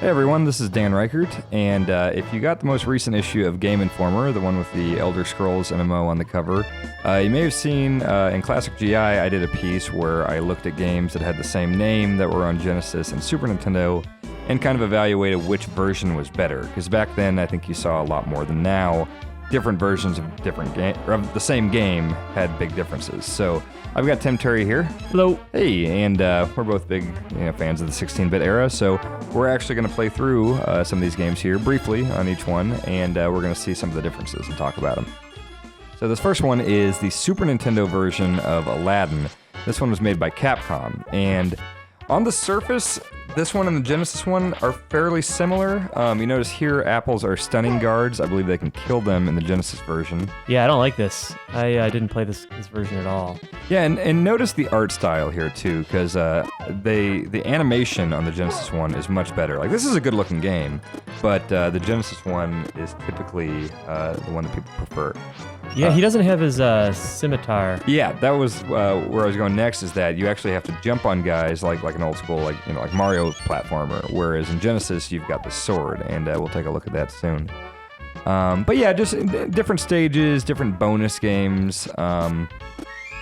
Hey everyone, this is Dan Ryckert, and if you got the most recent issue of Game Informer, the one with the Elder Scrolls MMO on the cover, you may have seen in Classic GI I did a piece where I looked at games that had the same name that were on Genesis and Super Nintendo, and kind of evaluated which version was better, because back then I think you saw a lot more than now. Different versions of of the same game had big differences. So I've got Tim Turi here. Hello. Hey, and we're both big fans of the 16-bit era, so we're actually going to play through some of these games here briefly on each one, and we're going to see some of the differences and talk about them. So this first one is the Super Nintendo version of Aladdin. This one was made by Capcom, and on the surface, this one and the Genesis one are fairly similar. You notice here apples are stunning guards. I believe they can kill them in the Genesis version. Yeah, I don't like this. I didn't play this version at all. Yeah, and notice the art style here too, because the animation on the Genesis one is much better. Like, this is a good-looking game, but the Genesis one is typically the one that people prefer. Yeah, he doesn't have his scimitar. Yeah, that was where I was going next. Is that you actually have to jump on guys like an old school like Mario platformer, whereas in Genesis you've got the sword, and we'll take a look at that soon. But yeah, just different stages, different bonus games.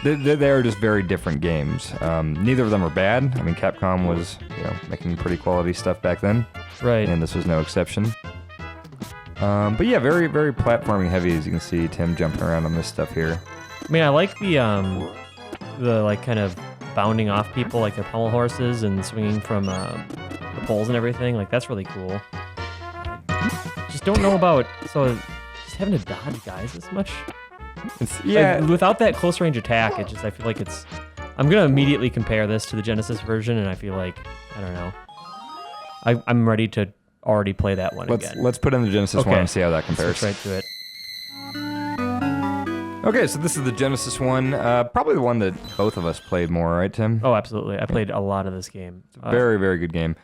They are just very different games. Neither of them are bad. I mean, Capcom was making pretty quality stuff back then, Right. and this was no exception. But yeah, very, very platforming heavy, as you can see Tim jumping around on this stuff here. I mean, I like the like kind of bounding off people like they're pommel horses and swinging from the poles and everything. Like, that's really cool. Just don't know about just having to dodge guys this much. Yeah. Like, without that close range attack, I feel like I'm gonna immediately compare this to the Genesis version, and I feel like I don't know. I'm ready to already play that one again. Let's put in the Genesis one and see how that compares. Let's switch right to it. Okay, so this is the Genesis one. Probably the one that both of us played more, right, Tim? Oh, absolutely. I played a lot of this game. It's a very, very good game.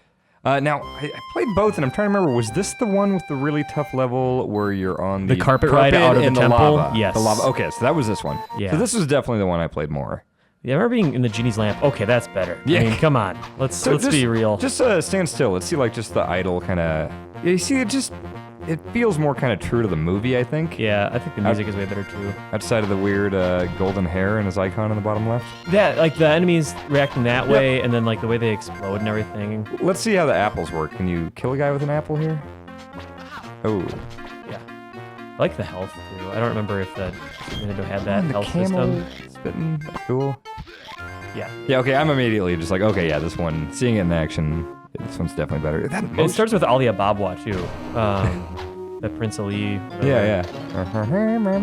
Now, I played both, and I'm trying to remember, was this the one with the really tough level where you're on the carpet ride out of the temple? Lava? Yes. The lava. Okay, so that was this one. Yeah. So this was definitely the one I played more. Yeah, I remember being in the genie's lamp. Okay, that's better. Yeah. I mean, come on. Let's be real. Just stand still. Let's see, like, just the idle kind of... You see, it feels more kind of true to the movie, I think. Yeah, I think the music is way better too. Outside of the weird golden hair and his icon on the bottom left. Yeah, like the enemies reacting that way, and then like the way they explode and everything. Let's see how the apples work. Can you kill a guy with an apple here? Oh. Yeah. I like the health too. I don't remember if the Nintendo had that the health camel system. spitting. That's cool. Yeah. Yeah, okay, I'm immediately just like, okay, yeah, this one, seeing it in action, this one's definitely better. It starts with Ali Ababwa too. The Prince Ali. Whatever. Yeah.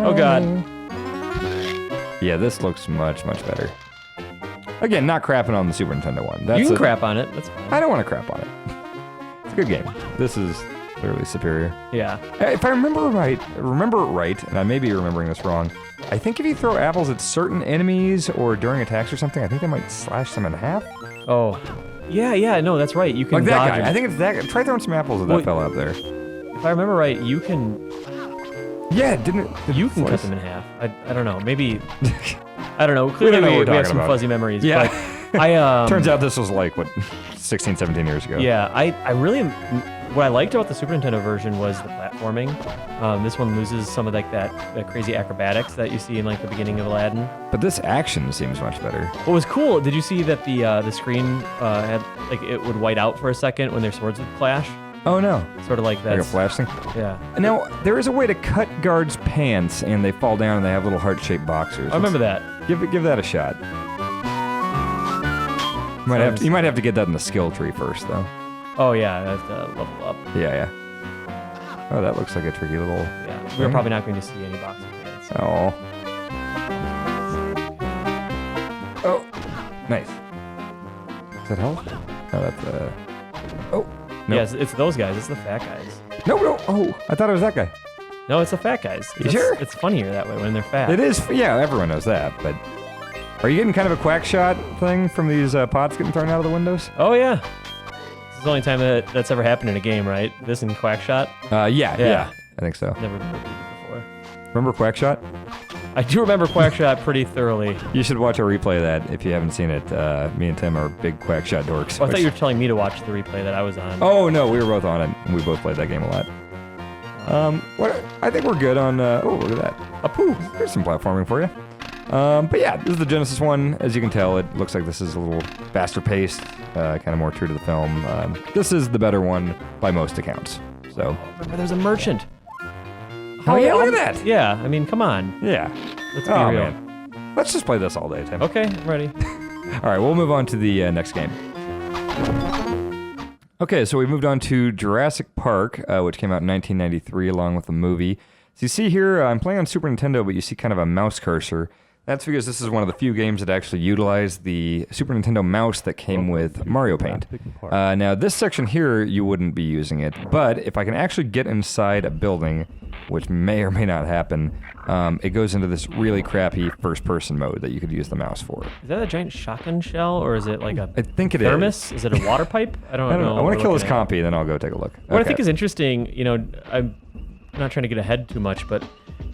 Oh god. Yeah, this looks much, much better. Again, not crapping on the Super Nintendo one. You can crap on it. That's fine. I don't want to crap on it. It's a good game. This is clearly superior. Yeah. If I remember it right, and I may be remembering this wrong, I think if you throw apples at certain enemies or during attacks or something, I think they might slash them in half. Oh. Yeah, no, that's right. You can like that dodge guy. I think it's that guy. Try throwing some apples at that fella up there. If I remember right, you can... Yeah, didn't You can cut them in half. I don't know. Maybe... I don't know. Clearly we have some fuzzy memories. Yeah. But turns out this was like, what, 16, 17 years ago. Yeah, I really... What I liked about the Super Nintendo version was the platforming. This one loses some of like that crazy acrobatics that you see in like the beginning of Aladdin. But this action seems much better. What was cool, did you see that the screen had like it would white out for a second when their swords would clash? Oh no. Sort of like that. Like a flash thing? Yeah. Now, there is a way to cut guards' pants and they fall down and they have little heart-shaped boxers. I remember that. Give that a shot. You might have to get that in the skill tree first, though. Oh yeah, I have to level up. Yeah. Oh, that looks like a tricky little... Yeah, we're probably not going to see any boxer pants. Oh. Oh, nice. Is that health? No, that's Oh. Nope. Yeah, it's those guys. It's the fat guys. No. Oh, I thought it was that guy. No, it's the fat guys. You sure? It's funnier that way when they're fat. It is. Yeah, everyone knows that. But are you getting kind of a quack shot thing from these pots getting thrown out of the windows? Oh yeah. This is the only time that's ever happened in a game, right? This and Quackshot? Yeah. I think so. Never repeated before. Remember Quackshot? I do remember Quackshot pretty thoroughly. You should watch a replay of that if you haven't seen it. Me and Tim are big Quackshot dorks. Well, I thought you were telling me to watch the replay that I was on. Oh, no, we were both on it, and we both played that game a lot. I think we're good on... oh, look at that. Apoo! There's some platforming for you. But yeah, this is the Genesis one. As you can tell, it looks like this is a little faster paced, kind of more true to the film. This is the better one by most accounts. So Remember, there's a merchant. Oh yeah, look at that. Yeah, I mean, come on. Yeah. Let's be real. Man. Let's just play this all day, Tim. Okay, I'm ready. All right, we'll move on to the next game. Okay, so we moved on to Jurassic Park, which came out in 1993 along with the movie. So you see here, I'm playing on Super Nintendo, but you see kind of a mouse cursor. That's because this is one of the few games that actually utilize the Super Nintendo mouse that came with Mario Paint. Now, this section here, you wouldn't be using it, but if I can actually get inside a building, which may or may not happen, it goes into this really crappy first-person mode that you could use the mouse for. Is that a giant shotgun shell, or is it like a I think it thermos? Is it a water pipe? I don't know. I want to kill this compy, then I'll go take a look. What I think is interesting, you know, I'm not trying to get ahead too much, but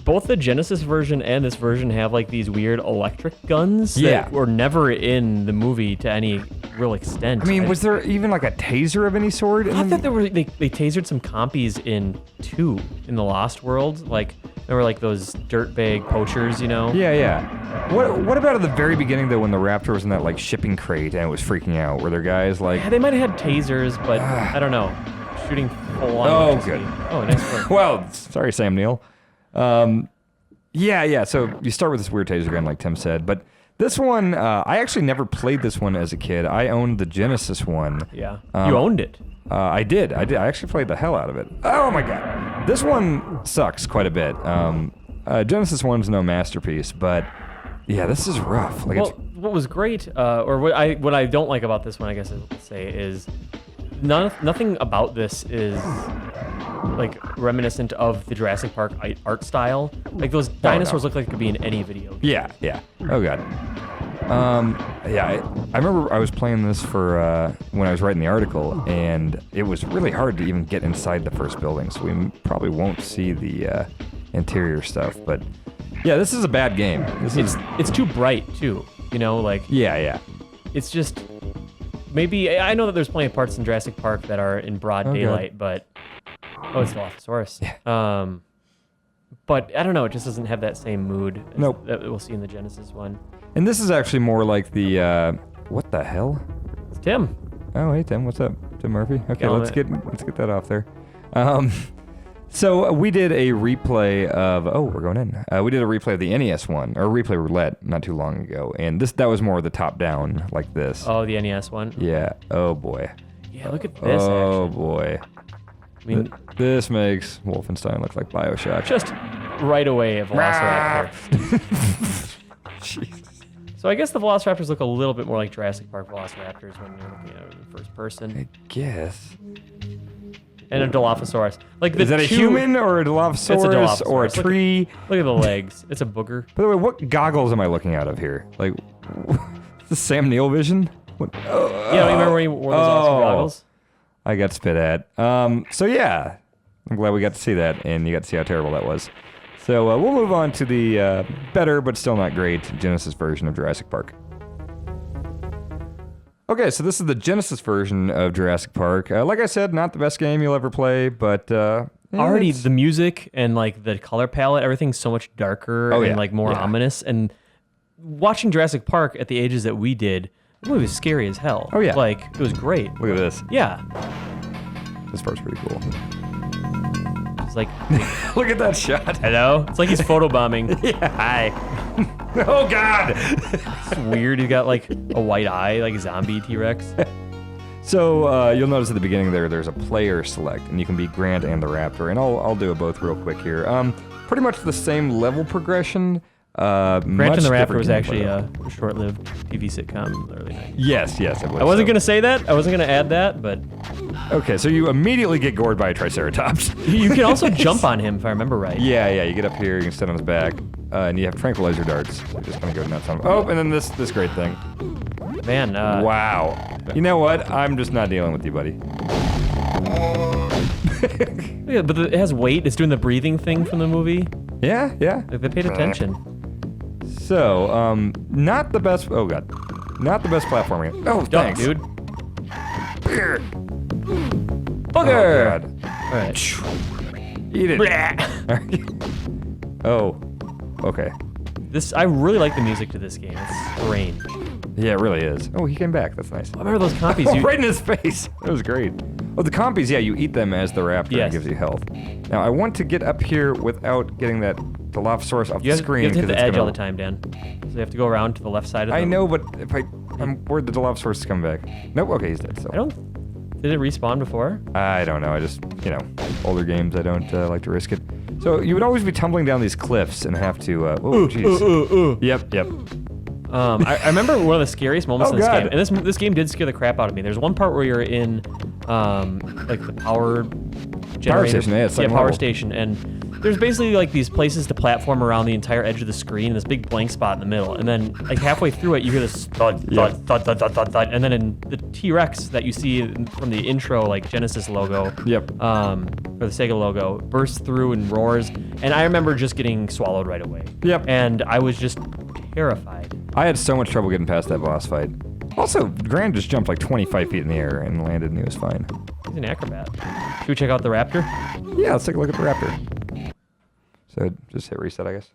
both the Genesis version and this version have like these weird electric guns that were never in the movie to any real extent. I mean, was there even like a taser of any sort? I thought they tasered some compies in 2 in the Lost World. Like, there were like those dirtbag poachers, you know? Yeah, yeah. What about at the very beginning though, when the raptor was in that like shipping crate and it was freaking out? Were there guys like? Yeah, they might have had tasers, but I don't know. Shooting full on. Oh, good. Oh, nice work. Well, sorry, Sam Neill. Yeah. So you start with this weird taser gun, like Tim said, but this one, I actually never played this one as a kid. I owned the Genesis one. Yeah. You owned it. I did. I actually played the hell out of it. Oh my god. This one sucks quite a bit. Genesis one's no masterpiece, but yeah, this is rough. Like, what was great, or what I don't like about this one, I guess I would say, is nothing about this is like reminiscent of the Jurassic Park art style. Like, those dinosaurs look like it could be in any video game. Yeah. Oh god. I remember I was playing this for when I was writing the article, and it was really hard to even get inside the first building, so we probably won't see the interior stuff. But yeah, this is a bad game. It's too bright too. You know, like yeah. It's just maybe I know that there's plenty of parts in Jurassic Park that are in broad daylight, but it's the Dilophosaurus. Yeah. But I don't know. It just doesn't have that same mood that we'll see in the Genesis one. And this is actually more like the what the hell? It's Tim. Oh, hey Tim, what's up? Tim Murphy. Okay, let's get that off there. So we did a replay of we're going in. We did a replay of the NES one, or replay roulette, not too long ago, and that was more of the top down, like this. Oh, the NES one. Yeah. Oh boy. Yeah, look at this. Oh boy. I mean, this makes Wolfenstein look like BioShock. Just right away, a Velociraptor. Jesus. So I guess the Velociraptors look a little bit more like Jurassic Park Velociraptors when you're looking at it in first person. I guess. And a Dilophosaurus. Like, is that a human or a Dilophosaurus, it's a Dilophosaurus or a tree? Look at the legs. It's a booger. By the way, what goggles am I looking out of here? Like, is this Sam Neill vision? Yeah, don't you remember when he wore those awesome goggles? I got spit at. So yeah, I'm glad we got to see that, and you got to see how terrible that was. So we'll move on to the better, but still not great, Genesis version of Jurassic Park. Okay, so this is the Genesis version of Jurassic Park. Like I said, not the best game you'll ever play, but... already, the music and like the color palette, everything's so much darker and like more ominous. And watching Jurassic Park at the ages that we did, the movie was scary as hell. Oh yeah. Like, it was great. Look at this. Yeah. This part's pretty cool. It's like... Look at that shot. Hello? It's like he's photobombing. Yeah, hi. Oh god! It's weird. He's got like a white eye, like a zombie T-Rex. So you'll notice at the beginning there's a player select, and you can be Grant and the Raptor, and I'll do it both real quick here. Pretty much the same level progression. Grant and the Raptor was actually a short-lived TV sitcom in the early 90s. Yes, it was. I wasn't going to say that. I wasn't going to add that, but... Okay, so you immediately get gored by a Triceratops. You can also jump on him, if I remember right. Yeah, you get up here, you can sit on his back, and you have tranquilizer darts. So you're just going to go nuts on him. Oh, and then this great thing. Man, wow. You know what? I'm just not dealing with you, buddy. Yeah, but it has weight. It's doing the breathing thing from the movie. Yeah. Like, they paid attention. So, not the best. Oh god, not the best platforming. Oh, Duck, thanks, dude. Booger. Oh, all right. Eat it. Oh, okay. I really like the music to this game. It's strange. Yeah, it really is. Oh, he came back. That's nice. I remember those compies. Oh, right in his face. That was great. Oh, the compies, yeah, you eat them as the raptor. Yes. And it gives you health. Now, I want to get up here without getting the Dilophosaurus off the screen. You have to hit the edge gonna... all the time, Dan. So you have to go around to the left side of the... I know, but if I'm worried the Dilophosaurus is coming back. Nope, okay, he's dead, so. Did it respawn before? I don't know, I just, older games, I don't like to risk it. So you would always be tumbling down these cliffs and have to, oh, jeez. Yep. I remember one of the scariest moments Oh, in this God. game, and this game did scare the crap out of me. There's one part where you're in, like the power generator. Station, yeah, it's like power level. station, and there's basically like these places to platform around the entire edge of the screen, and this big blank spot in the middle, and then like halfway through it, you hear this thud, thud, thud, thud, thud, thud, and then in the T-Rex that you see from the intro, like Genesis logo, or the Sega logo, bursts through and roars, and I remember just getting swallowed right away. Yep. And I was just terrified. I had so much trouble getting past that boss fight. Also, Grant just jumped like 25 feet in the air and landed, and he was fine. He's an acrobat. Should we check out the raptor? Yeah, let's take a look at the raptor. So just hit reset, I guess.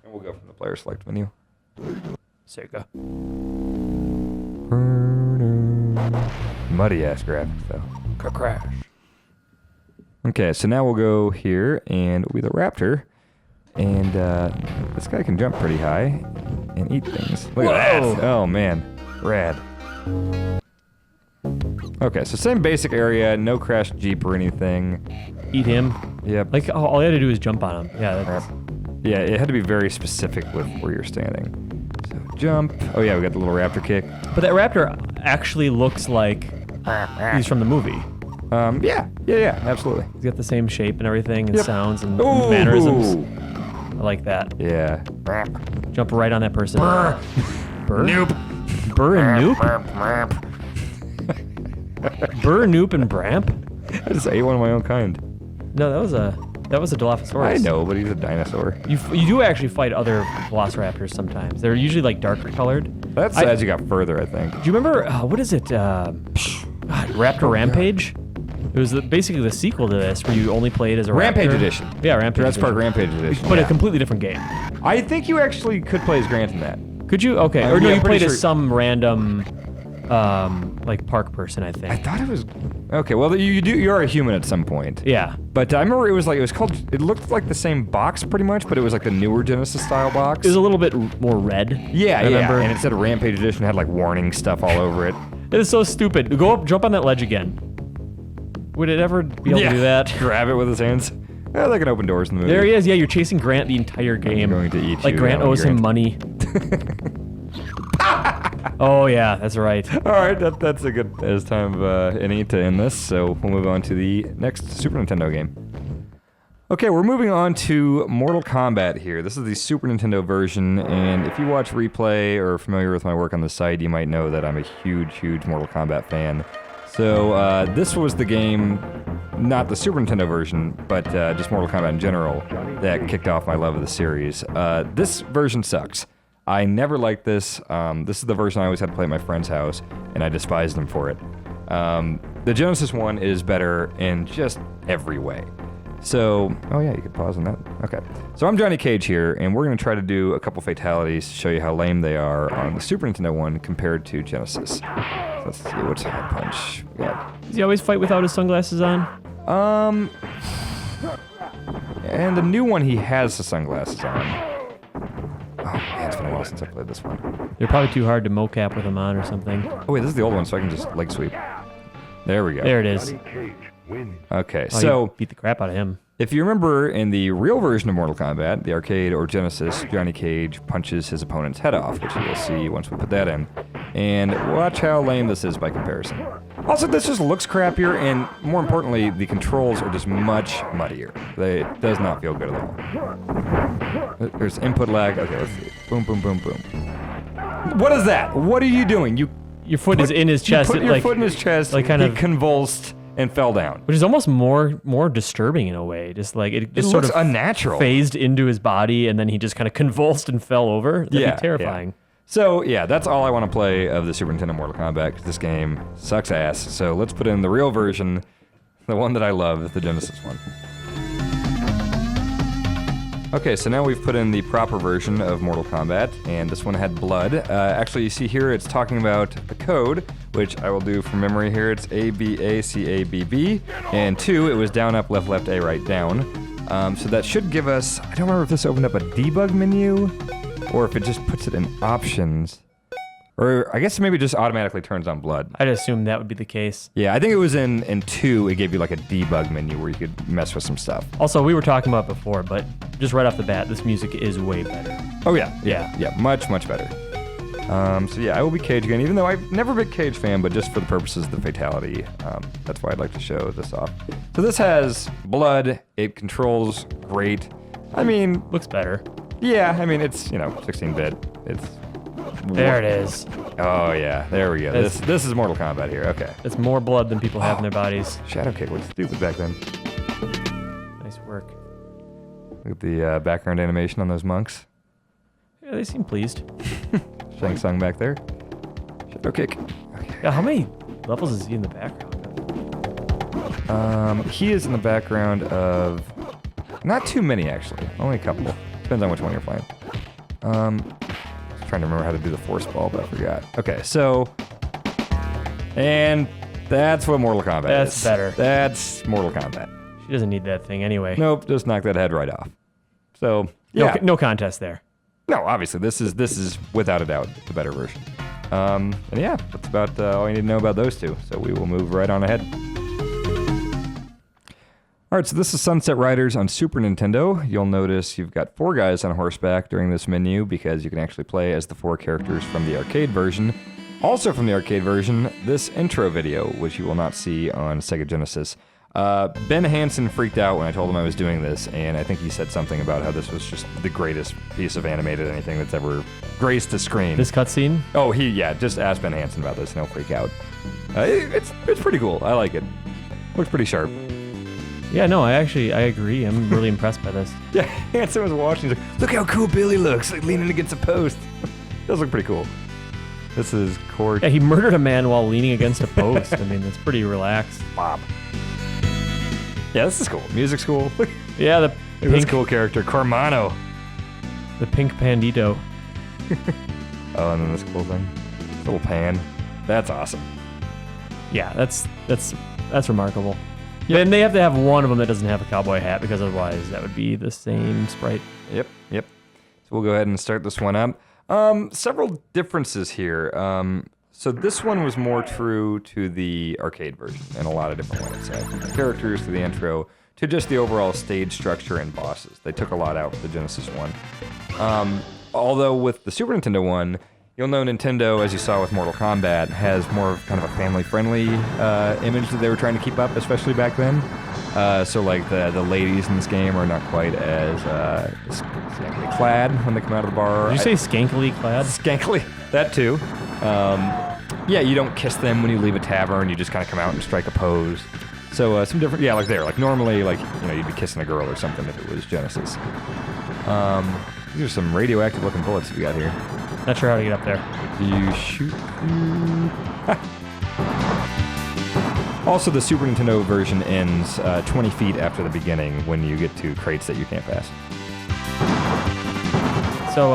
And we'll go from the player select menu. Sega. Muddy ass graphics though. Crash. Okay, so now we'll go here and we'll be the raptor. And this guy can jump pretty high and eat things. Look at that. Oh man, rad. Okay, so same basic area, no crashed Jeep or anything. Eat him. Yep. Like all you had to do is jump on him. Yeah. That's... Yeah, it had to be very specific with where you're standing. So jump. Oh yeah, we got the little raptor kick. But that raptor actually looks like he's from the movie. Yeah, absolutely. He's got the same shape and everything, and sounds and Ooh. mannerisms. I like that. Yeah. Jump right on that person. Burr? Nope. Burr and Noop? Burr, Noop, and Bramp? I just ate one of my own kind. No, that was a Dilophosaurus. I know, but he's a dinosaur. You do actually fight other velociraptors sometimes. They're usually like darker colored. That's as you got further, I think. Do you remember, what is it? Raptor Rampage? It was basically the sequel to this, where you only played as a Rampage raptor. Edition. Yeah, Rampage Jurassic Park Edition. Rampage Edition. But yeah. a completely different game. I think you actually could play as Grant in that. Could you? Okay. Or yeah, no, you I'm played pretty as sure- some random, like park person, I I think. thought it was... Okay, well, you're a human at some point. Yeah. But I remember it was called... It looked like the same box, pretty much, but it was like the newer Genesis-style box. It was a little bit more red. Yeah, I remember. And instead of Rampage Edition, it had like warning stuff all over it. It is so stupid. Jump on that ledge again. Would it ever be able to do that? Grab it with his hands. Yeah, they can open doors in the movie. There he is. Yeah, you're chasing Grant the entire game. I'm going to eat like you. Grant owes him money. Oh yeah, that's right. All right, that's a good as time of any to end this. So we'll move on to the next Super Nintendo game. Okay, we're moving on to Mortal Kombat here. This is the Super Nintendo version, and if you watch replay or are familiar with my work on the site, you might know that I'm a huge Mortal Kombat fan. So this was the game, not the Super Nintendo version, but just Mortal Kombat in general, that kicked off my love of the series. This version sucks. I never liked this. This is the version I always had to play at my friend's house, and I despised him for it. The Genesis one is better in just every way. So, oh yeah, you could pause on that. Okay. So I'm Johnny Cage here, and we're going to try to do a couple fatalities to show you how lame they are on the Super Nintendo one compared to Genesis. So let's see, what's High Punch? We got... Does he always fight without his sunglasses on? And the new one, he has the sunglasses on. Oh man, it's been a while since I played this one. They're probably too hard to mocap with them on or something. Oh wait, this is the old one, so I can just leg sweep. There we go. There it is. Okay, Oh, so you beat the crap out of him. if you remember in the real version of Mortal Kombat, the arcade or Genesis, Johnny Cage punches his opponent's head off, which you'll see once we put that in. And watch how lame this is by comparison. Also, this just looks crappier, and more importantly, the controls are just much muddier. It does not feel good at all. There's input lag. Okay, let's see. Boom, boom, boom, boom. What is that? What are you doing? Your foot is in his chest. You put your foot in his chest. like kind he of convulsed. and fell down. Which is almost more disturbing in a way. Just like it just sort looks of unnatural. Phased into his body, and then he just kind of convulsed and fell over. That'd be terrifying. Yeah. So yeah, that's all I want to play of the Super Nintendo Mortal Kombat, 'cause this game sucks ass. So let's put in the real version, the one that I love, the Genesis one. Okay, so now we've put in the proper version of Mortal Kombat, and this one had blood. Actually, you see here it's talking about the code, which I will do from memory here. It's ABACABB, and 2, it was down, up, left, left, A, right, down. So that should give us, I don't remember if this opened up a debug menu, or if it just puts it in options. Or I guess maybe it just automatically turns on blood. I'd assume that would be the case. Yeah, I think it was in 2, it gave you like a debug menu where you could mess with some stuff. Also, we were talking about before, but just right off the bat, this music is way better. Oh yeah, much, much better. So yeah, I will be Cage again, even though I've never been a Cage fan, but just for the purposes of the fatality, that's why I'd like to show this off. So this has blood, it controls great. I mean... Looks better. Yeah, I mean, it's, 16-bit. It's... There it is. Oh yeah, there we go. This is Mortal Kombat here, okay. It's more blood than people have in their bodies. Shadow Kick looked stupid back then. Nice work. Look at the background animation on those monks. Yeah, they seem pleased. Shang Tsung back there. Shadow Kick. Okay. Yeah, how many levels is he in the background? He is in the background of... Not too many, actually. Only a couple. Depends on which one you're playing. Trying to remember how to do the force ball, but I forgot. Okay, so... And that's what Mortal Kombat is. That's better. That's Mortal Kombat. She doesn't need that thing anyway. Nope, just knock that head right off. So, yeah. No contest there. No, obviously, this is without a doubt the better version. And yeah, that's about all you need to know about those two. So we will move right on ahead. All right, so this is Sunset Riders on Super Nintendo. You'll notice you've got 4 guys on horseback during this menu because you can actually play as the 4 characters from the arcade version. Also from the arcade version, this intro video, which you will not see on Sega Genesis. Ben Hansen freaked out when I told him I was doing this, and I think he said something about how this was just the greatest piece of animated anything that's ever graced the screen. This cutscene? Oh, just ask Ben Hansen about this and he'll freak out. It's pretty cool. I like it. Looks pretty sharp. Yeah, no, I agree. I'm really impressed by this. Yeah, Hansen was watching. He's like, look how cool Billy looks, like leaning against a post. Does look pretty cool. This is Cord. Yeah, he murdered a man while leaning against a post. I mean, that's pretty relaxed. Bob. Yeah, this is cool. Music's cool. Yeah, the this cool character, Cormano. The pink pandito. Oh, and then this cool thing. Little pan. That's awesome. Yeah, that's remarkable. Yeah, and they have to have one of them that doesn't have a cowboy hat, because otherwise that would be the same sprite. Yep. So we'll go ahead and start this one up. Several differences here. So this one was more true to the arcade version in a lot of different ways. From the characters to the intro to just the overall stage structure and bosses. They took a lot out with the Genesis one. Although with the Super Nintendo one, you'll know Nintendo, as you saw with Mortal Kombat, has more of kind of a family-friendly image that they were trying to keep up, especially back then. So like the ladies in this game are not quite as skankily clad when they come out of the bar. Did you say skankily clad? Skankily, that too. Yeah, you don't kiss them when you leave a tavern. You just kind of come out and strike a pose. So some different, like there, like normally, like you'd be kissing a girl or something if it was Genesis. These are some radioactive-looking bullets we got here. Not sure how to get up there. Do you shoot? Also, the Super Nintendo version ends 20 feet after the beginning when you get to crates that you can't pass. So,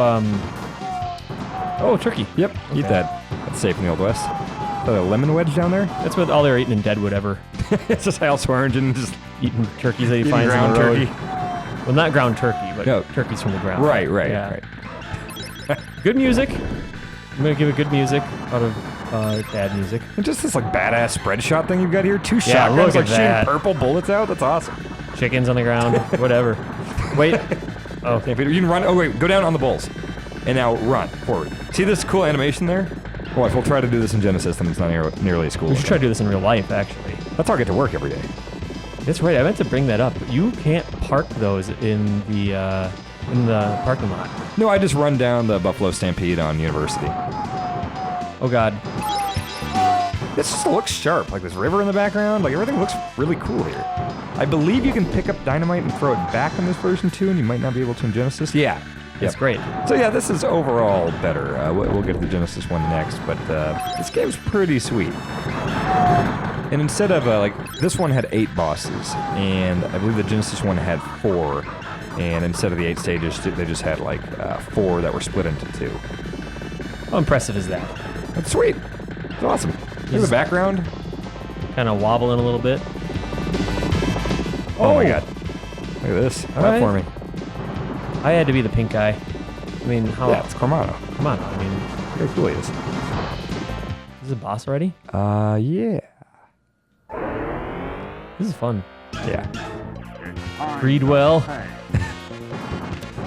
oh, turkey. Yep, eat that. That's safe in the Old West. Is that a lemon wedge down there? That's what all they're eating in Deadwood ever. It's just Hal Swearingen just eating turkeys that he finds on the road. Turkey. Well, not ground turkey, but turkeys from the ground. Right. Good music. I'm going to give it good music out of bad music. And just this like badass spread shot thing you've got here. 2 shotguns like shooting purple bullets out. That's awesome. Chickens on the ground. Whatever. Wait. Oh. You can run. Oh, wait. Go down on the bulls. And now run forward. See this cool animation there? Well, if we'll try to do this in Genesis, then it's not nearly as cool. We should try to do this in real life, actually. That's how I get to work every day. That's right. I meant to bring that up. You can't park those in the parking lot. No, I just run down the Buffalo Stampede on University. Oh, God. This just looks sharp. Like this river in the background. Like everything looks really cool here. I believe you can pick up dynamite and throw it back in this version too, and you might not be able to in Genesis. Yeah. It's great. So yeah, this is overall better. We'll get to the Genesis one next, but this game's pretty sweet. And instead of, this one had 8 bosses, and I believe the Genesis one had 4. And instead of the 8 stages, they just had, 4 that were split into 2. How impressive is that? That's sweet. It's awesome. Look at the background. Kind of wobbling a little bit. Oh my god. Look at this. How about for me? I had to be the pink guy. I mean, how? Yeah, it's Cormano. Come on, I mean... Very cool he is. Is this a boss already? Yeah. This is fun. Yeah. Greedwell.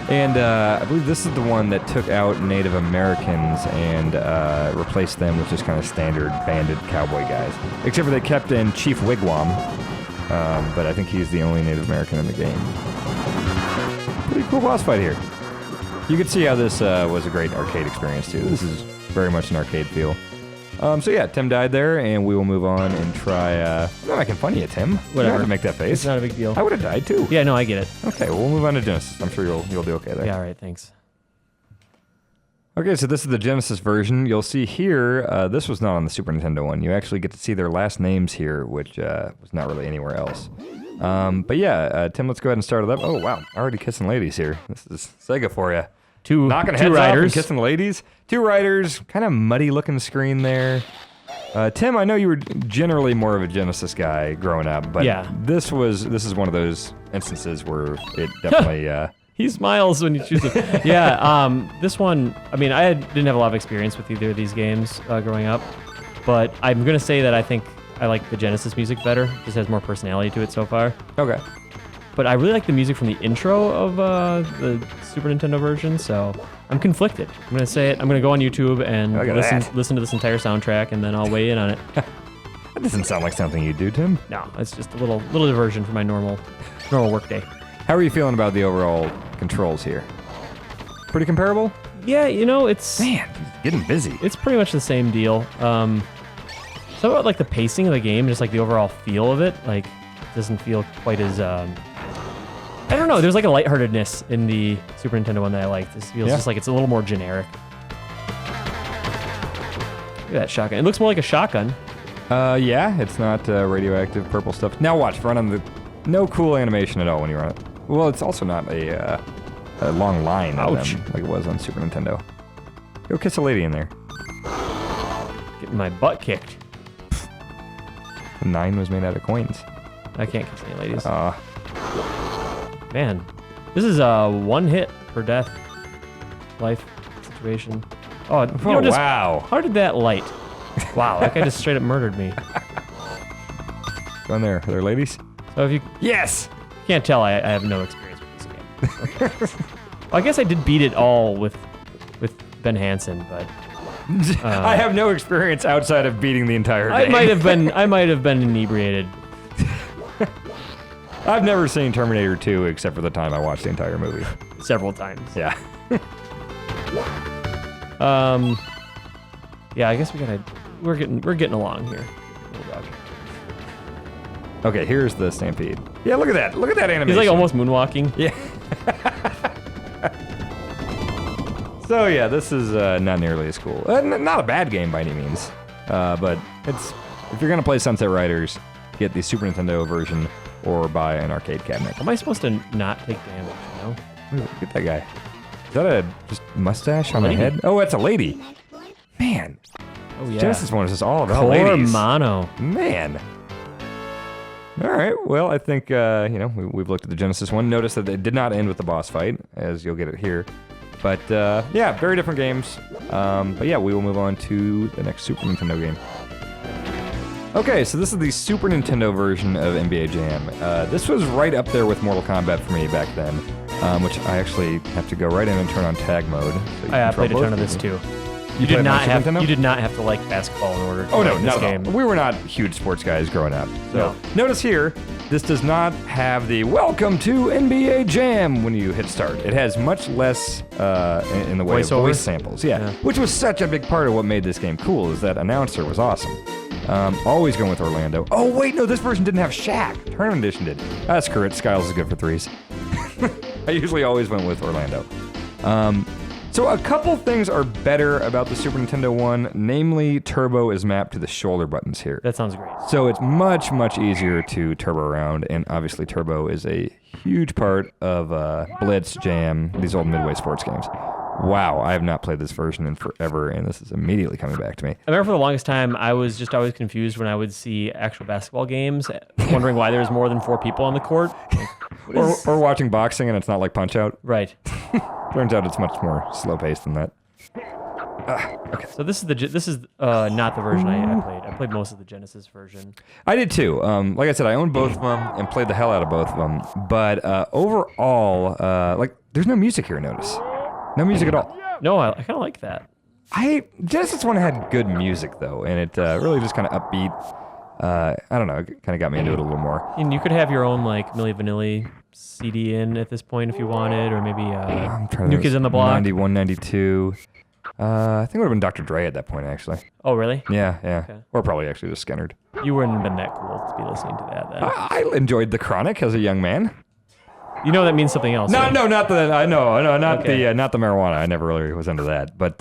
And I believe this is the one that took out Native Americans and replaced them with just kind of standard banded cowboy guys. Except for they kept in Chief Wigwam, but I think he's the only Native American in the game. Pretty cool boss fight here. You can see how this was a great arcade experience too. This is very much an arcade feel. So yeah, Tim died there, and we will move on and try... I'm not making fun of you, Tim. Whatever. You don't have to make that face. It's not a big deal. I would have died too. Yeah, no, I get it. Okay, well, we'll move on to Genesis. I'm sure you'll do okay there. Yeah, all right, thanks. Okay, so this is the Genesis version. You'll see here, this was not on the Super Nintendo one. You actually get to see their last names here, which was not really anywhere else. But yeah, Tim, let's go ahead and start it up. Oh, wow, already kissing ladies here. This is Sega for you. Knocking heads off and kissing ladies. 2 riders, kind of muddy looking screen there. Tim, I know you were generally more of a Genesis guy growing up, but yeah. This is one of those instances where it definitely... He smiles when you choose it. Yeah, this one, I mean, I didn't have a lot of experience with either of these games growing up, but I'm going to say that I think I like the Genesis music better. It just has more personality to it so far. Okay. But I really like the music from the intro of the Super Nintendo version, so I'm conflicted. I'm going to say it. I'm going to go on YouTube and listen to this entire soundtrack, and then I'll weigh in on it. That doesn't sound like something you do, Tim. No, it's just a little diversion from my normal workday. How are you feeling about the overall controls here? Pretty comparable? Yeah, you know, it's... Man, getting busy. It's pretty much the same deal. So about like the pacing of the game, just like the overall feel of it, like it doesn't feel quite as... I don't know, there's like a lightheartedness in the Super Nintendo one that I like. This feels just like it's a little more generic. Look at that shotgun. It looks more like a shotgun. Yeah, it's not radioactive purple stuff. Now watch, run on the... No cool animation at all when you run it. Well, it's also not a long line of them like it was on Super Nintendo. Go kiss a lady in there. Getting my butt kicked. The 9 was made out of coins. I can't kiss any ladies. Man, this is a 1 hit per death life situation. Oh, wow. How did that light? Wow, that guy just straight up murdered me. Go in there. Are there ladies? So if you can't tell, I have no experience with this game. Well, I guess I did beat it all with Ben Hansen, but I have no experience outside of beating the entire game. I might have been inebriated. I've never seen Terminator 2 except for the time I watched the entire movie. Several times. Yeah. Yeah, I guess we're getting along here. Okay, here's the Stampede. Yeah, look at that. Look at that animation. He's like almost moonwalking. Yeah. So yeah, this is not nearly as cool. Not a bad game by any means, but it's if you're gonna play Sunset Riders, get the Super Nintendo version or buy an arcade cabinet. Am I supposed to not take damage? You know? Look at that guy. Is that a just mustache on my head? Oh, that's a lady. Man. Oh yeah. Genesis one is just all about ladies. Mono. Man. All right. Well, I think we've looked at the Genesis one. Notice that it did not end with the boss fight, as you'll get it here. But yeah, very different games. But yeah, we will move on to the next Super Nintendo game. Okay, so this is the Super Nintendo version of NBA Jam. This was right up there with Mortal Kombat for me back then, which I actually have to go right in and turn on tag mode. So I played a ton of this too. You did not have to like basketball in order to play this game. We were not huge sports guys growing up. So notice here, this does not have the "Welcome to NBA Jam" when you hit start. It has much less in the way of voice samples. Yeah, which was such a big part of what made this game cool. Is that announcer was awesome. Always going with Orlando. Oh, wait, no, this version didn't have Shaq. Tournament Edition did. That's correct. Skiles is good for 3s. I usually always went with Orlando. So a couple things are better about the Super Nintendo one, namely Turbo is mapped to the shoulder buttons here. That sounds great. So it's much, much easier to turbo around, and obviously Turbo is a huge part of Blitz, Jam, these old Midway sports games. Wow, I have not played this version in forever, and this is immediately coming back to me. I remember for the longest time, I was just always confused when I would see actual basketball games, wondering why there was more than 4 people on the court. Like, or watching boxing and it's not like Punch-Out. Right. Turns out it's much more slow-paced than that. Okay. So this is not the version I played. I played most of the Genesis version. I did too. Like I said, I owned both of them and played the hell out of both of them. But overall, like there's no music here. Notice, no music at all. No, I kind of like that. Genesis one had good music though, and it really just kind of upbeat. I don't know. It kind of got me into it a little more. And you could have your own like Milli Vanilli CD in at this point if you wanted, or maybe New Kids on the Block. 91, 92. I think it would have been Dr. Dre at that point, actually. Oh, really? Yeah. Okay. Or probably actually just Skynyrd. You wouldn't have been that cool to be listening to that then. I enjoyed The Chronic as a young man. You know that means something else. No, right? no, not the. I know, not Okay. not the marijuana. I never really was into that. But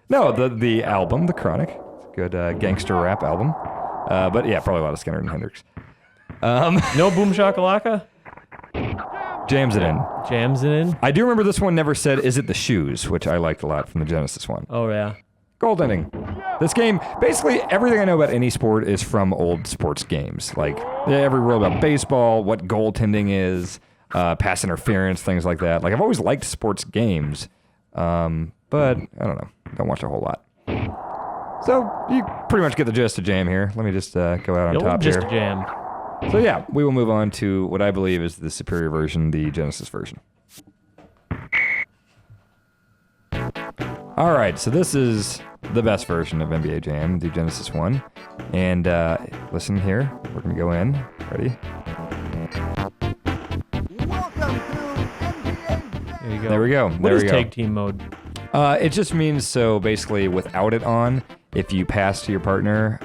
no, the album, The Chronic, it's a good gangster rap album. But yeah, probably a lot of Skynyrd and Hendrix. No Boom Shakalaka? Jams it in. Jams it in? I do remember this one never said, "Is it the shoes?" which I liked a lot from the Genesis one. Oh, yeah. Gold ending. This game, basically everything I know about any sport is from old sports games. Like every rule about baseball, what goaltending is, pass interference, things like that. Like I've always liked sports games, but I don't know. Don't watch a whole lot. So you pretty much get the gist of Jam here. Let me just go out on top Just here. Jam. So yeah, we will move on to what I believe is the superior version, the Genesis version. All right, so this is the best version of NBA Jam, the Genesis one. And listen here, we're gonna go in. Ready? There you go. There we go. What There is we go. tag team mode? It just means so basically without it on, if you pass to your partner,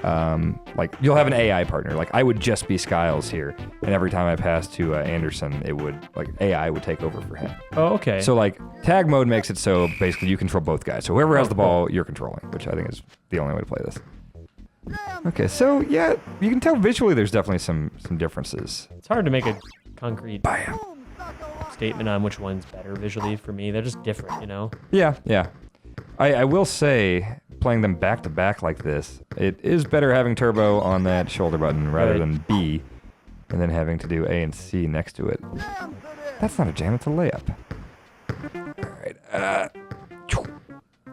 like you'll have an AI partner. Like I would just be Skiles here, and every time I pass to Anderson, it would like AI would take over for him. Oh, okay. So like tag mode makes it so basically you control both guys. So whoever has the ball, you're controlling, which I think is the only way to play this. Okay, so yeah, you can tell visually there's definitely some differences. It's hard to make a concrete Bam. statement on which one's better visually for me. They're just different, you know? Yeah. I will say, playing them back to back like this, it is better having Turbo on that shoulder button rather than B, and then having to do A and C next to it. That's not a jam, it's a layup.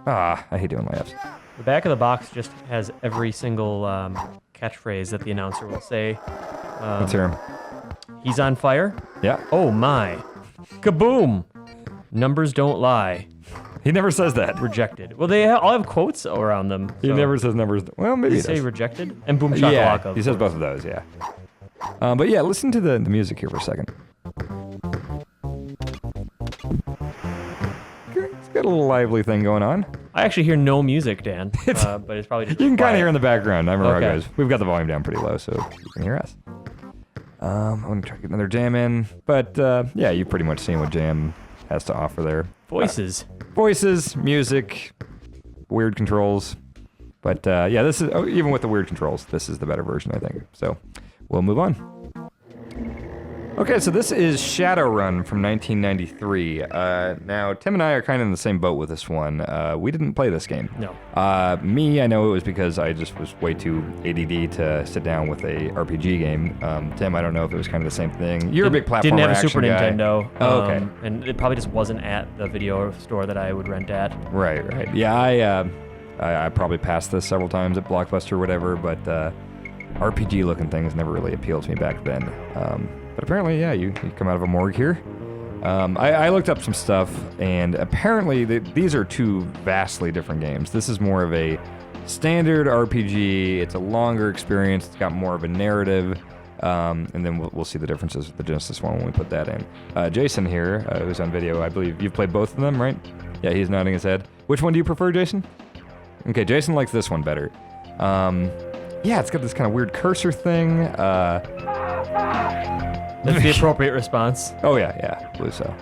Alright, I hate doing layups. The back of the box just has every single catchphrase that the announcer will say. Let's hear him. He's on fire. Yeah. Oh my. Kaboom. Numbers don't lie. He never says that. Rejected. Well, they all have quotes around them. He so- never says numbers. Well, maybe Did he he say does. rejected? And boom Yeah, shakalaka. he says both of those, yeah. But yeah, listen to the music here for a second. It's got a little lively thing going on. I actually hear no music, Dan. But it's probably just You can kind quiet. of hear in the background. I remember how it Okay. goes. We've got the volume down pretty low, so you can hear us. I'm going to try to get another jam in. But yeah, you've pretty much seen what Jam has to offer there. Voices. Voices, music, weird controls. But yeah, this is even with the weird controls, this is the better version, I think. So we'll move on. Okay, so this is Shadowrun from 1993. Now, Tim and I are kind of in the same boat with this one. We didn't play this game. No. Me, I know it was because I just was way too ADD to sit down with a RPG game. Tim, I don't know if it was kind of the same thing. You're a big platformer Didn't have a action Super guy. Nintendo. Oh, okay. And it probably just wasn't at the video store that I would rent at. Right. Yeah, I probably passed this several times at Blockbuster or whatever, but RPG-looking things never really appealed to me back then. But apparently, yeah, you come out of a morgue here. I looked up some stuff, and apparently these are two vastly different games. This is more of a standard RPG. It's a longer experience. It's got more of a narrative. And then we'll see the differences with the Genesis one when we put that in. Jason here, who's on video, I believe you've played both of them, right? Yeah, he's nodding his head. Which one do you prefer, Jason? Okay, Jason likes this one better. Yeah, it's got this kind of weird cursor thing. That's the appropriate response. Oh yeah, I believe so.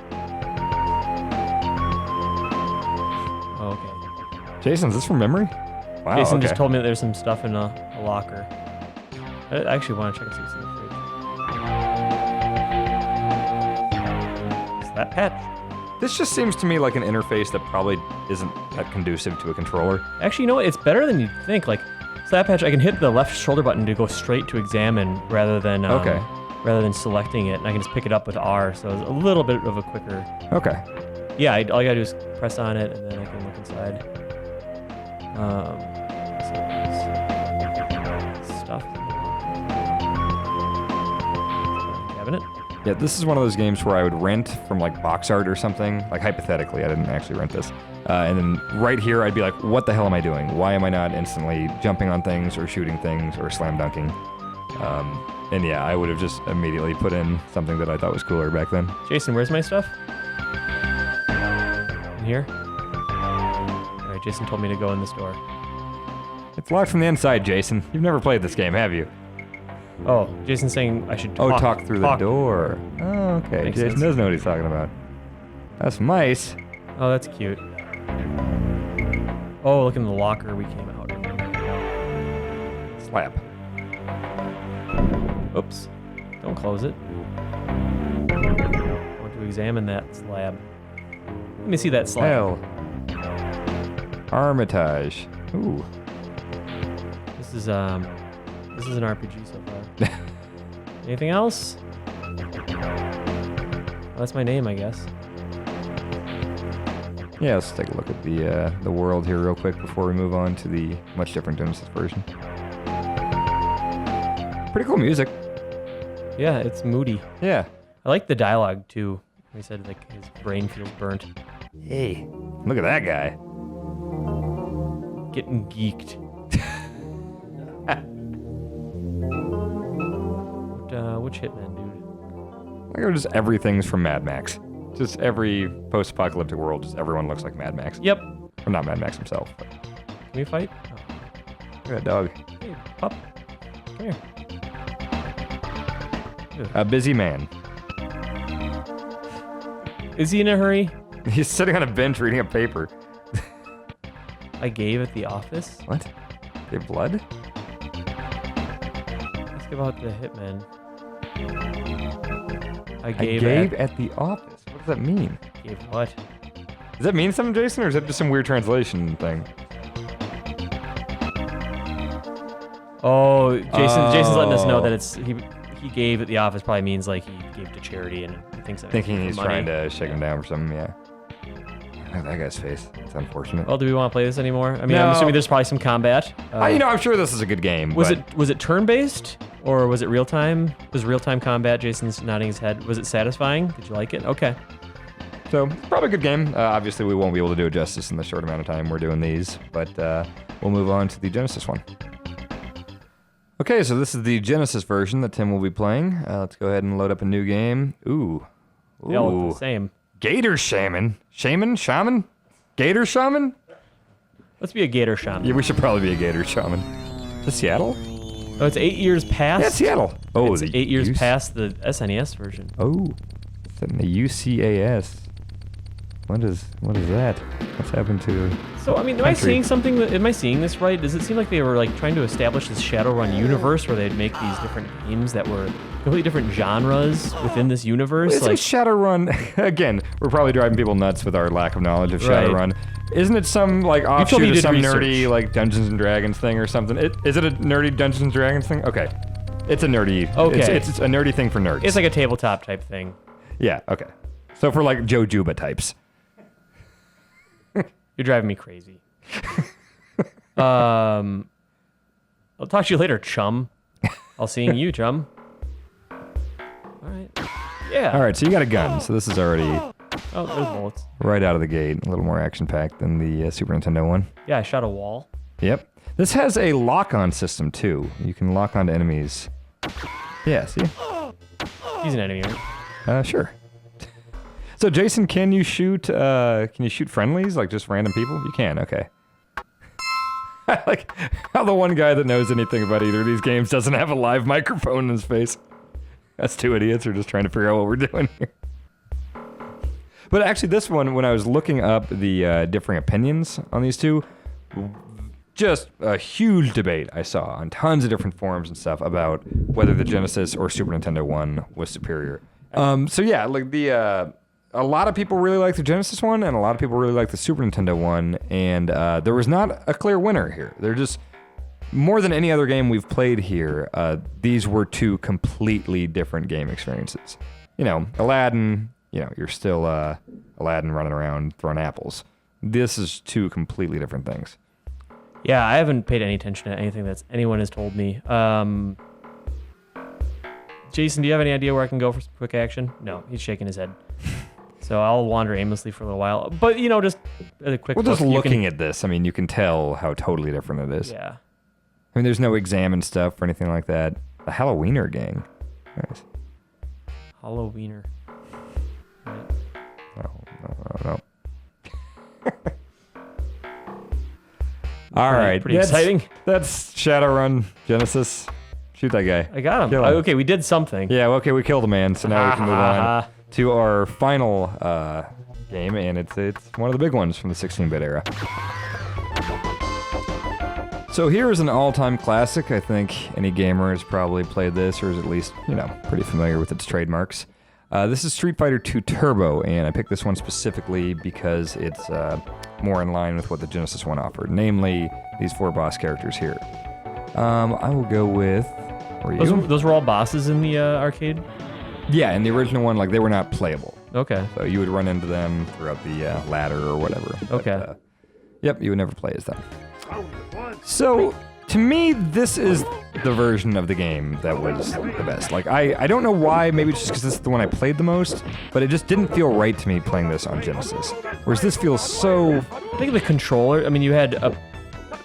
Oh, okay. Jason, is this from memory? Wow, Jason okay. just told me that there's some stuff in a locker. I actually want to check and see what's in the fridge. Is that patch? This just seems to me like an interface that probably isn't that conducive to a controller. Actually, you know what? It's better than you'd think. Like, Slap Patch, I can hit the left shoulder button to go straight to examine rather than selecting it, and I can just pick it up with R, so it's a little bit of a quicker. Okay. Yeah, all you gotta do is press on it, and then I can look inside. Stuff. Cabinet. Yeah, this is one of those games where I would rent from like box art or something. Like hypothetically, I didn't actually rent this. And then right here, I'd be like, what the hell am I doing? Why am I not instantly jumping on things or shooting things or slam dunking? And yeah, I would have just immediately put in something that I thought was cooler back then. Jason, where's my stuff? In here? Alright, Jason told me to go in this door. It's locked from the inside, Jason. You've never played this game, have you? Oh, Jason's saying I should talk. Oh, talk through the door. Oh, okay. Makes Jason sense. does know what he's talking about. That's mice. Oh, that's cute. Oh, look in the locker we came out. Slap. Oops. Don't close it. I want to examine that slab. Let me see that slab. Hell. Armitage. Ooh. This is an RPG so far. Anything else? Well, that's my name, I guess. Yeah, let's take a look at the world here real quick before we move on to the much different Genesis version. Pretty cool music. Yeah, it's moody. Yeah. I like the dialogue too. He said like his brain feels burnt. Hey, look at that guy. Getting geeked. Which Hitman, dude? Like just everything's from Mad Max. Just every post-apocalyptic world, just everyone looks like Mad Max. Yep. Or not Mad Max himself. But. Can we fight? Oh. Look at that dog. Hey, pup. Come here. Ew. A busy man. Is he in a hurry? He's sitting on a bench reading a paper. I gave at the office? What? They have blood? Ask about the Hitman. I gave at the office. What does that mean? Gave what? Does that mean something, Jason, or is that just some weird translation thing? Oh, Jason's letting us know that it's he gave at the office probably means like he gave to charity and thinks that Thinking he's money. trying to shake him down for something, yeah. Look at that guy's face. It's unfortunate. Well, do we want to play this anymore? I mean, No. I'm assuming there's probably some combat. I'm sure this is a good game. Was but it turn-based or was it real-time? Was real-time combat? Jason's nodding his head. Was it satisfying? Did you like it? Okay. So, probably a good game. Obviously, we won't be able to do it justice in the short amount of time we're doing these, but we'll move on to the Genesis one. Okay, so this is the Genesis version that Tim will be playing. Let's go ahead and load up a new game. Ooh. They all look the same. Gator Shaman? Shaman? Gator Shaman? Let's be a gator shaman. Yeah, we should probably be a Gator Shaman. Is this Seattle? Oh, it's 8 years past. Yeah, Seattle. Oh, it's 8 years past the SNES version. Oh, it's in the UCAS. What is that? What's happened to? So I mean, am I seeing something? Am I seeing this right? Does it seem like they were like trying to establish this Shadowrun universe where they'd make these different games that were completely different genres within this universe? Isn't like Shadowrun again? We're probably driving people nuts with our lack of knowledge of Right. Shadowrun. Isn't it some like told me offshoot you of did some research. nerdy like Dungeons and Dragons thing or something? Is it a nerdy Dungeons and Dragons thing? Okay, it's a nerdy. Okay. it's a nerdy thing for nerds. it's like a tabletop type thing. Yeah. Okay. So for like Joe Juba types. You're driving me crazy. I'll talk to you later, chum. I'll see you, chum. All right. Yeah. All right. So you got a gun. So this is already Oh, there's bullets. right out of the gate. A little more action packed than the Super Nintendo one. Yeah, I shot a wall. Yep. This has a lock-on system too. You can lock onto enemies. Yeah. See. He's an enemy, right? Sure. So Jason, can you shoot friendlies, like just random people? You can, okay. I like how the one guy that knows anything about either of these games doesn't have a live microphone in his face. Us two idiots are just trying to figure out what we're doing here. But actually, this one, when I was looking up the differing opinions on these two, just a huge debate I saw on tons of different forums and stuff about whether the Genesis or Super Nintendo one was superior. So yeah, like a lot of people really like the Genesis one, and a lot of people really like the Super Nintendo one, and there was not a clear winner here. They're just, more than any other game we've played here, these were two completely different game experiences. You know, Aladdin, you know, you're still Aladdin running around throwing apples. This is two completely different things. Yeah, I haven't paid any attention to anything that anyone has told me. Jason, do you have any idea where I can go for some quick action? No, he's shaking his head. So I'll wander aimlessly for a little while. But, you know, just a quick look. Well, just looking at this, I mean, you can tell how totally different it is. Yeah. I mean, there's no examine stuff or anything like that. The Halloweener gang. Nice. Halloweener. Right. No. All right. Pretty exciting. That's Shadowrun Genesis. Shoot that guy. I got him. Okay, we did something. Yeah, okay, we killed a man, so now we can move on to our final game, and it's one of the big ones from the 16-bit era. So here is an all-time classic. I think any gamer has probably played this, or is at least, you know, pretty familiar with its trademarks. This is Street Fighter II Turbo, and I picked this one specifically because it's more in line with what the Genesis one offered, namely these 4 boss characters here. I will go with... Those were all bosses in the arcade? Yeah, in the original one, like, they were not playable. Okay. So you would run into them throughout the ladder or whatever. Okay. But, yep, you would never play as them. So, to me, this is the version of the game that was the best. Like, I don't know why, maybe it's just because this is the one I played the most, but it just didn't feel right to me playing this on Genesis. Whereas this feels so... I think the controller, I mean, you had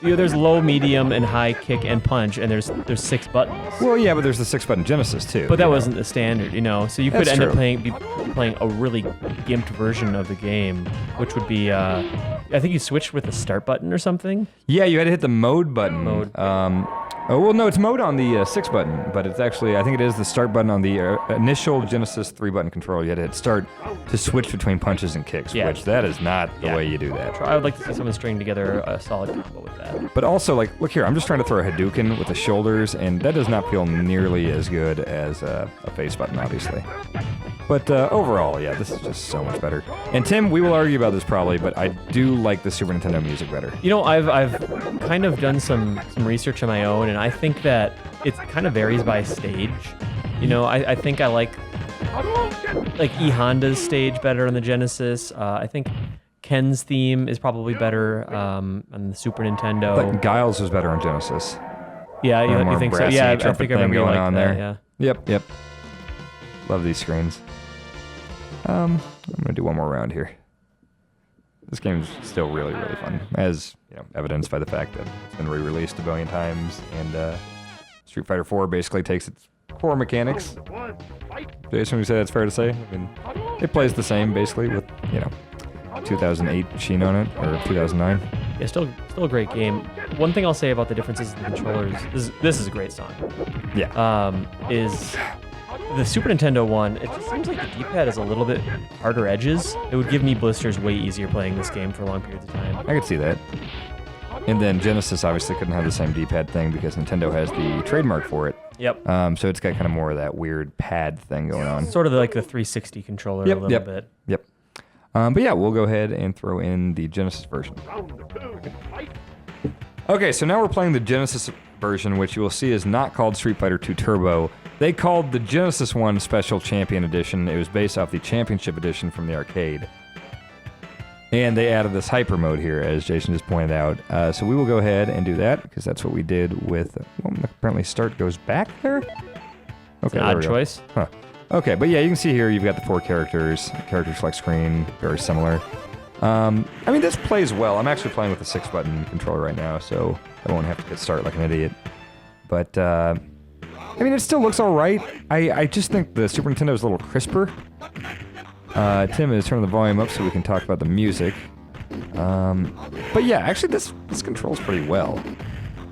there's low, medium, and high kick and punch, and there's 6 buttons. Well, yeah, but there's the 6-button Genesis, too. But that wasn't the standard, you know? So you could end up playing a really gimped version of the game, which would be... I think you switched with the start button or something? Yeah, you had to hit the mode button. No, it's mode on the 6 button, but it's actually, I think it is the start button on the initial Genesis 3-button controller. You had to hit start to switch between punches and kicks, which that is not the way you do that. I would like to see someone string together a solid combo with that. But also, like, look here, I'm just trying to throw a Hadouken with the shoulders, and that does not feel nearly as good as a face button, obviously. But overall, yeah, this is just so much better. And Tim, we will argue about this probably, but I do like the Super Nintendo music better. You know, I've kind of done some research on my own, and I think that it kind of varies by stage. You know, I think I like E Honda's stage better on the Genesis. I think Ken's theme is probably better on the Super Nintendo. But Guile's was better on Genesis. Yeah, you think so? Yeah, I think I remember going like on that, there. Yeah. Yep. Love these screens. I'm gonna do one more round here. This game is still really, really fun, as you know, evidenced by the fact that it's been re-released a billion times, and Street Fighter 4 basically takes its core mechanics. Jason, would you say that's fair to say? I mean, it plays the same basically with 2008 sheen on it, or 2009. Yeah, still a great game. One thing I'll say about the differences in the controllers, this is a great song. Yeah. Is the Super Nintendo one, it just seems like the D-pad is a little bit harder edges. It would give me blisters way easier playing this game for long periods of time. I could see that. And then Genesis obviously couldn't have the same D-pad thing because Nintendo has the trademark for it. Yep. So it's got kind of more of that weird pad thing going on. Sort of like the 360 controller a little bit. Yep. But yeah, we'll go ahead and throw in the Genesis version. Okay, so now we're playing the Genesis version, which you will see is not called Street Fighter II Turbo. They called the Genesis one Special Champion Edition. It was based off the Championship Edition from the arcade. And they added this hyper mode here, as Jason just pointed out. So we will go ahead and do that, because that's what we did with... Well, apparently start goes back there? Okay, it's an odd choice. Huh. Okay, but yeah, you can see here you've got the 4 characters. Character select screen, very similar. I mean, this plays well. I'm actually playing with the 6-button controller right now, so I won't have to hit start like an idiot. But, I mean, it still looks all right. I just think the Super Nintendo is a little crisper. Tim is turning the volume up so we can talk about the music. But yeah, actually this controls pretty well.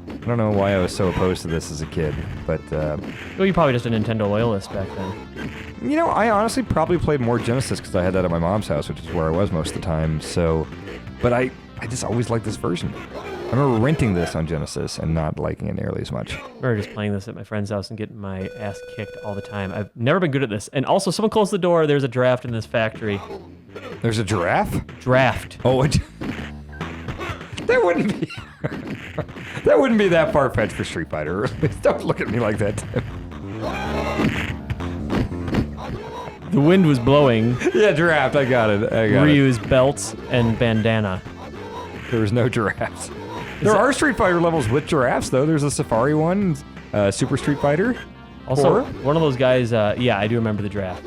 I don't know why I was so opposed to this as a kid, but... Well, you're probably just a Nintendo loyalist back then. You know, I honestly probably played more Genesis because I had that at my mom's house, which is where I was most of the time, so... But I just always liked this version. I remember renting this on Genesis and not liking it nearly as much. I remember just playing this at my friend's house and getting my ass kicked all the time. I've never been good at this. And also, someone closed the door. There's a draft in this factory. There's a giraffe? Draft. Oh, that wouldn't be... that wouldn't be that far-fetched for Street Fighter. Don't look at me like that, Tim. The wind was blowing. Yeah, draft. I got it. Ryu's belt and bandana. There was no giraffes. There are Street Fighter levels with giraffes, though. There's a Safari one, Super Street Fighter. Also, one of those guys, yeah, I do remember the draft.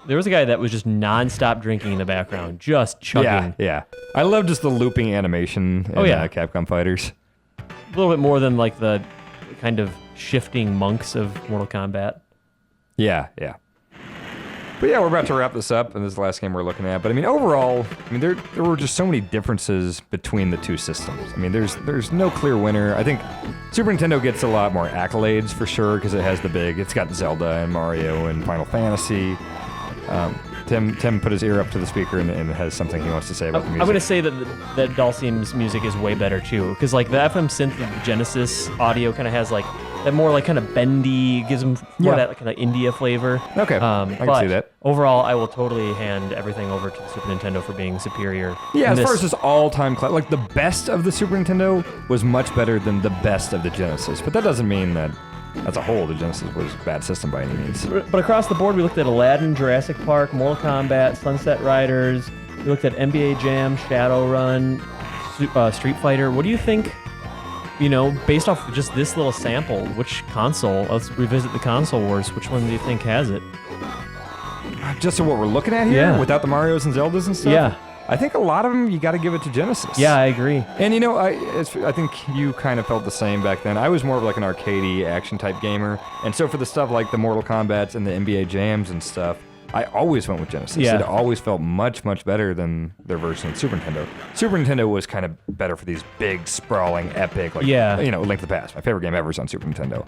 There was a guy that was just non-stop drinking in the background, just chugging. Yeah. I love just the looping animation in Capcom Fighters. A little bit more than like the kind of shifting monks of Mortal Kombat. Yeah. But yeah, we're about to wrap this up, and this is the last game we're looking at. But I mean, overall, there were just so many differences between the two systems. I mean, there's no clear winner. I think Super Nintendo gets a lot more accolades for sure because it has it's got Zelda and Mario and Final Fantasy. Tim put his ear up to the speaker and has something he wants to say about the music. I'm going to say that Dulcine's music is way better too, because like the FM synth of Genesis audio kind of has like that more like kind of bendy, gives them more that kind of India flavor. Okay, I can see that. Overall, I will totally hand everything over to the Super Nintendo for being superior. Yeah, as far as this all-time like the best of the Super Nintendo was much better than the best of the Genesis, but that doesn't mean that as a whole, the Genesis was a bad system by any means. But across the board, we looked at Aladdin, Jurassic Park, Mortal Kombat, Sunset Riders. We looked at NBA Jam, Shadowrun, Street Fighter. What do you think, based off of just this little sample, which console, let's revisit the console wars, which one do you think has it? Just so what we're looking at here, without the Marios and Zeldas and stuff? Yeah. I think a lot of them, you got to give it to Genesis. Yeah, I agree. And I think you kind of felt the same back then. I was more of like an arcadey action type gamer. And so for the stuff like the Mortal Kombats and the NBA Jams and stuff, I always went with Genesis. Yeah. It always felt much, much better than their version of Super Nintendo. Super Nintendo was kind of better for these big, sprawling, epic, Link to the Past. My favorite game ever is on Super Nintendo.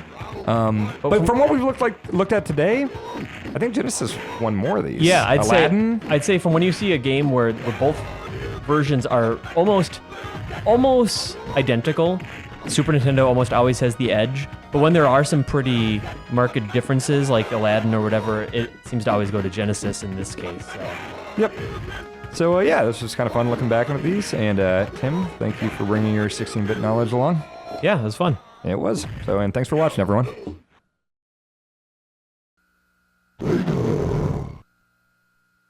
But from what we've looked at today, I think Genesis won more of these. Yeah, Aladdin. I'd say from when you see a game where both versions are almost identical, Super Nintendo almost always has the edge. But when there are some pretty marked differences, like Aladdin or whatever, it seems to always go to Genesis in this case. So. Yep. So this was kind of fun looking back at these. And Tim, thank you for bringing your 16-bit knowledge along. Yeah, it was fun. It was. And thanks for watching, everyone.